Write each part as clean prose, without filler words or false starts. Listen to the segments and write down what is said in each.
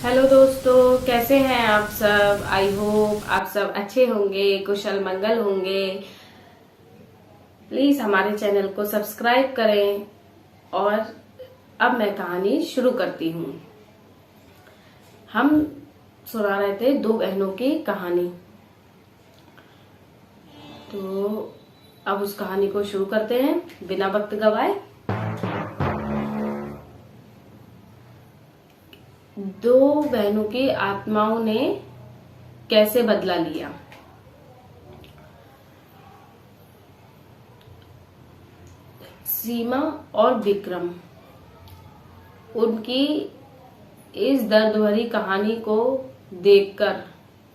Hello दोस्तों, कैसे हैं आप सब। आई होप आप सब अच्छे होंगे, कुशल मंगल होंगे। प्लीज हमारे चैनल को सब्सक्राइब करें। और अब मैं कहानी शुरू करती हूँ। हम सुना रहे थे दो बहनों की कहानी, तो अब उस कहानी को शुरू करते हैं बिना वक्त गवाए। दो बहनों की आत्माओं ने कैसे बदला लिया। सीमा और विक्रम उनकी इस दर्द भरी कहानी को देखकर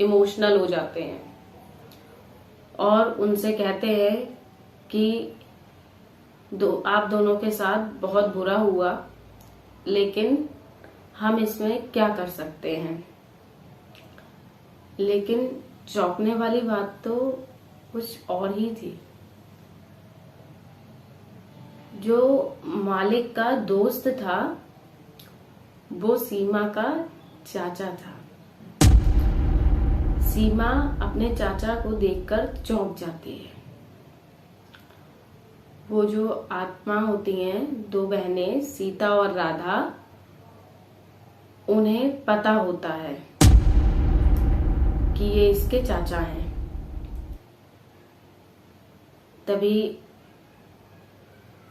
इमोशनल हो जाते हैं और उनसे कहते हैं कि आप दोनों के साथ बहुत बुरा हुआ, लेकिन हम इसमें क्या कर सकते हैं। लेकिन चौंकने वाली बात तो कुछ और ही थी। जो मालिक का दोस्त था वो सीमा का चाचा था। सीमा अपने चाचा को देखकर चौंक जाती है। वो जो आत्मा होती हैं, दो बहनें सीता और राधा, उन्हें पता होता है कि ये इसके चाचा हैं। तभी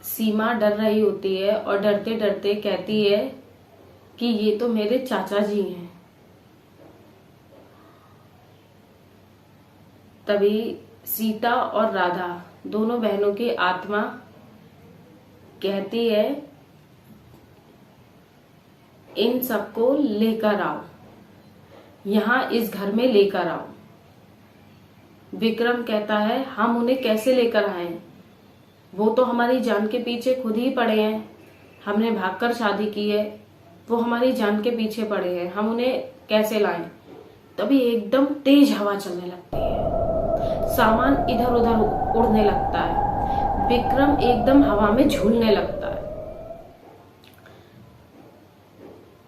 सीमा डर रही होती है और डरते डरते कहती है कि ये तो मेरे चाचा जी हैं। तभी सीता और राधा दोनों बहनों की आत्मा कहती है, इन सबको लेकर आओ, यहां इस घर में लेकर आओ। विक्रम कहता है, हम उन्हें कैसे लेकर आए, वो तो हमारी जान के पीछे खुद ही पड़े हैं। हमने भागकर शादी की है, वो हमारी जान के पीछे पड़े हैं, हम उन्हें कैसे लाएं। तभी एकदम तेज हवा चलने लगती है, सामान इधर उधर उड़ने लगता है। विक्रम एकदम हवा में झूलने लगता है।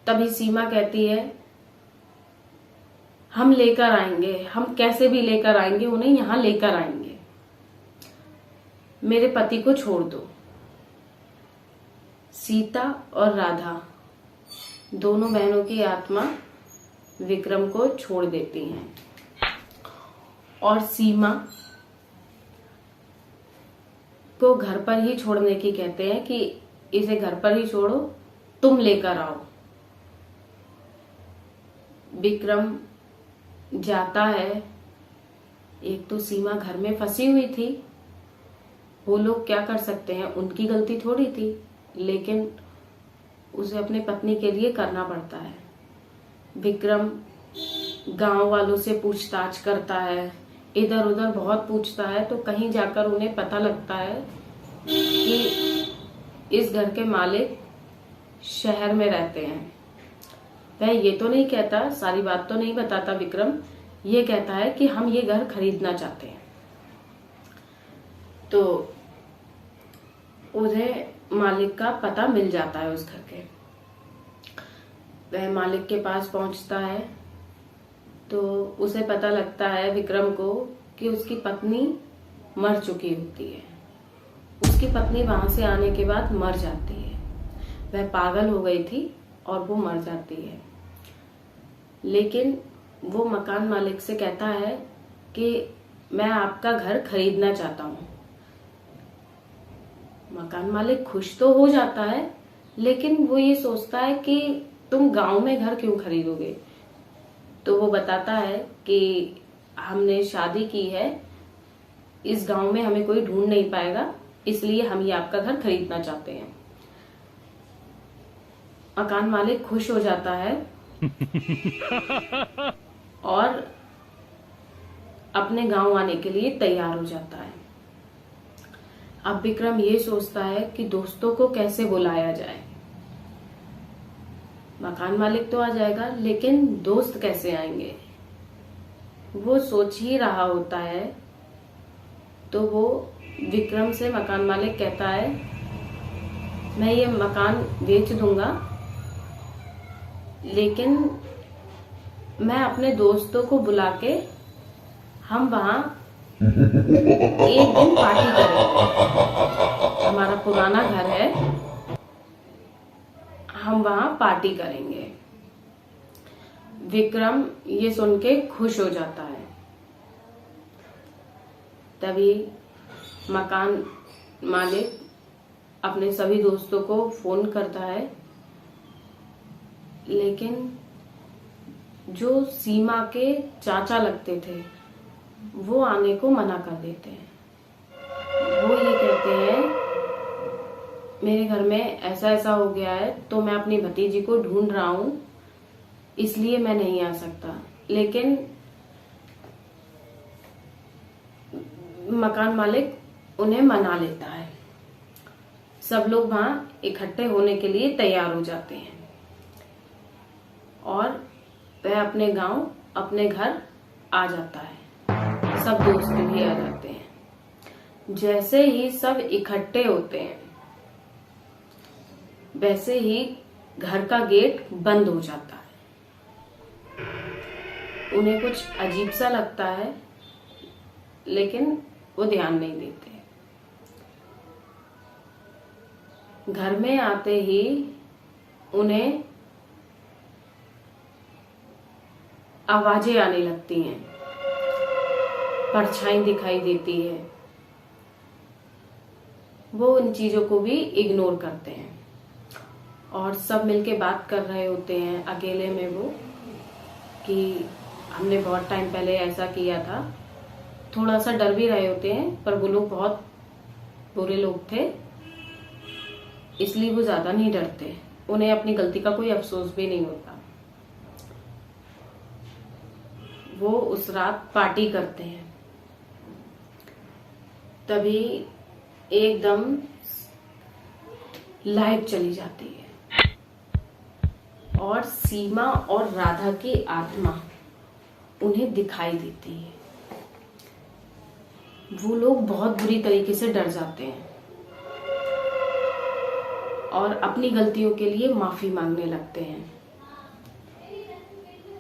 तभी सीमा कहती है, हम लेकर आएंगे, हम कैसे भी लेकर आएंगे, उन्हें यहां लेकर आएंगे, मेरे पति को छोड़ दो। सीता और राधा दोनों बहनों की आत्मा विक्रम को छोड़ देती हैं और सीमा को घर पर ही छोड़ने की कहते हैं कि इसे घर पर ही छोड़ो, तुम लेकर आओ। विक्रम जाता है। एक तो सीमा घर में फंसी हुई थी, वो लोग क्या कर सकते हैं, उनकी गलती थोड़ी थी, लेकिन उसे अपने पत्नी के लिए करना पड़ता है। विक्रम गांव वालों से पूछताछ करता है, इधर उधर बहुत पूछता है, तो कहीं जाकर उन्हें पता लगता है कि इस घर के मालिक शहर में रहते हैं। वह ये तो नहीं कहता, सारी बात तो नहीं बताता विक्रम, ये कहता है कि हम ये घर खरीदना चाहते हैं। तो उन्हें मालिक का पता मिल जाता है उस घर के। वह मालिक के पास पहुंचता है तो उसे पता लगता है विक्रम को कि उसकी पत्नी मर चुकी होती है। उसकी पत्नी वहां से आने के बाद मर जाती है। वह पागल हो गई थी और वो मर जाती है। लेकिन वो मकान मालिक से कहता है कि मैं आपका घर खरीदना चाहता हूँ। मकान मालिक खुश तो हो जाता है, लेकिन वो ये सोचता है कि तुम गांव में घर क्यों खरीदोगे। तो वो बताता है कि हमने शादी की है, इस गांव में हमें कोई ढूंढ नहीं पाएगा, इसलिए हम ये आपका घर खरीदना चाहते हैं। मकान मालिक खुश हो जाता है और अपने गांव आने के लिए तैयार हो जाता है। अब विक्रम ये सोचता है कि दोस्तों को कैसे बुलाया जाए। मकान मालिक तो आ जाएगा, लेकिन दोस्त कैसे आएंगे, वो सोच ही रहा होता है। तो वो विक्रम से मकान मालिक कहता है, मैं ये मकान बेच दूंगा, लेकिन मैं अपने दोस्तों को बुला के हम वहां एक दिन पार्टी करेंगे। हमारा पुराना घर है, हम वहां पार्टी करेंगे। विक्रम ये सुन के खुश हो जाता है। तभी मकान मालिक अपने सभी दोस्तों को फोन करता है, लेकिन जो सीमा के चाचा लगते थे वो आने को मना कर देते हैं। वो ये कहते हैं, मेरे घर में ऐसा ऐसा हो गया है तो मैं अपनी भतीजी को ढूंढ रहा हूं, इसलिए मैं नहीं आ सकता। लेकिन मकान मालिक उन्हें मना लेता है। सब लोग वहां इकट्ठे होने के लिए तैयार हो जाते हैं और वह अपने गांव, अपने घर आ जाता है। सब दोस्त भी आ जाते हैं। जैसे ही सब इकट्ठे होते हैं वैसे ही घर का गेट बंद हो जाता है। उन्हें कुछ अजीब सा लगता है, लेकिन वो ध्यान नहीं देते। घर में आते ही उन्हें आवाजें आने लगती हैं, परछाई दिखाई देती है। वो उन चीजों को भी इग्नोर करते हैं और सब मिलके बात कर रहे होते हैं अकेले में वो, कि हमने बहुत टाइम पहले ऐसा किया था। थोड़ा सा डर भी रहे होते हैं, पर वो लोग बहुत बुरे लोग थे, इसलिए वो ज्यादा नहीं डरते। उन्हें अपनी गलती का कोई अफसोस भी नहीं होता। वो उस रात पार्टी करते हैं। तभी एकदम लाइट चली जाती है और सीमा और राधा की आत्मा उन्हें दिखाई देती है। वो लोग बहुत बुरी तरीके से डर जाते हैं और अपनी गलतियों के लिए माफी मांगने लगते हैं।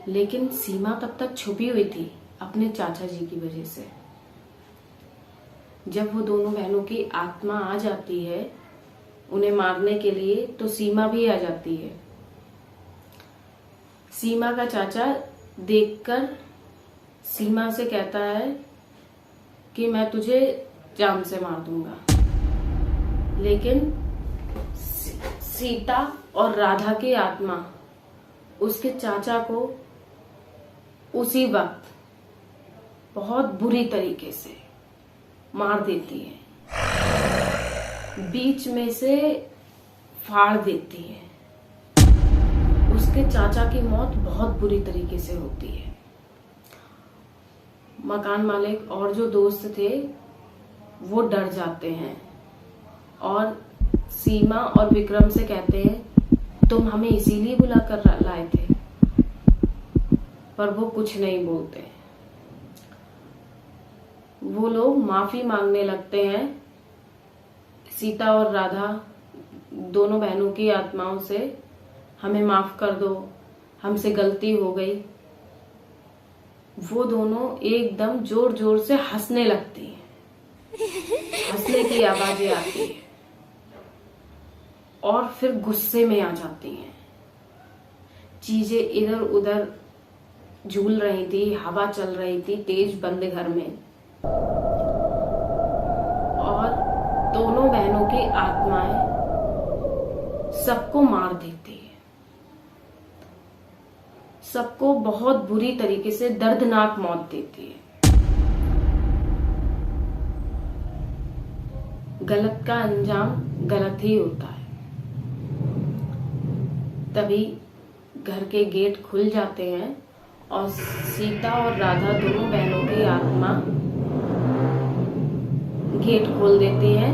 लेकिन सीमा तब तक छुपी हुई थी अपने चाचा जी की वजह से। जब वो दोनों बहनों की आत्मा आ जाती है उन्हें मारने के लिए, तो सीमा भी आ जाती है। सीमा का चाचा देखकर सीमा से कहता है कि मैं तुझे जान से मार दूंगा। लेकिन सीता और राधा की आत्मा उसके चाचा को उसी वक्त बहुत बुरी तरीके से मार देती है, बीच में से फाड़ देती है। उसके चाचा की मौत बहुत बुरी तरीके से होती है। मकान मालिक और जो दोस्त थे वो डर जाते हैं और सीमा और विक्रम से कहते हैं, तुम हमें इसीलिए बुला कर लाए थे। पर वो कुछ नहीं बोलते। वो लोग माफी मांगने लगते हैं सीता और राधा दोनों बहनों की आत्माओं से, हमें माफ कर दो, हमसे गलती हो गई। वो दोनों एकदम जोर जोर से हंसने लगती हैं। हंसने की आवाजें आती है और फिर गुस्से में आ जाती हैं। चीजें इधर उधर झूल रही थी, हवा चल रही थी तेज बंद घर में, और दोनों बहनों की आत्माएं सबको मार देती है। सबको बहुत बुरी तरीके से दर्दनाक मौत देती है। गलत का अंजाम गलत ही होता है। तभी घर के गेट खुल जाते हैं और सीता और राधा दोनों बहनों की आत्मा गेट खोल देती है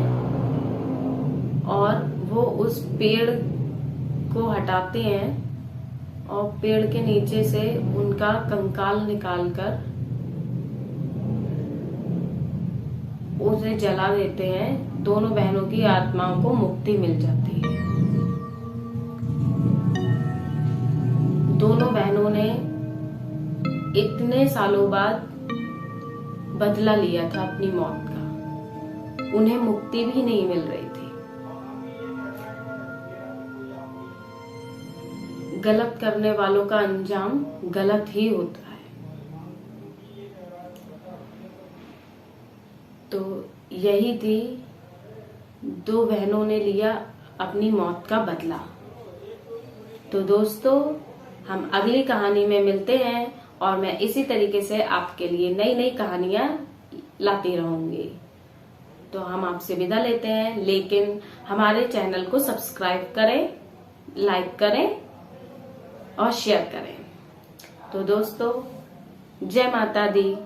और वो उस पेड़ को हटाते हैं और पेड़ के नीचे से उनका कंकाल निकालकर उसे जला देते हैं। दोनों बहनों की आत्माओं को मुक्ति मिल जाती है। दोनों बहनों ने इतने सालों बाद बदला लिया था अपनी मौत का, उन्हें मुक्ति भी नहीं मिल रही थी। गलत करने वालों का अंजाम गलत ही होता है। तो यही थी, दो बहनों ने लिया अपनी मौत का बदला। तो दोस्तों, हम अगली कहानी में मिलते हैं और मैं इसी तरीके से आपके लिए नई नई कहानियां लाती रहूंगी। तो हम आपसे विदा लेते हैं, लेकिन हमारे चैनल को सब्सक्राइब करें, लाइक करें और शेयर करें। तो दोस्तों, जय माता दी।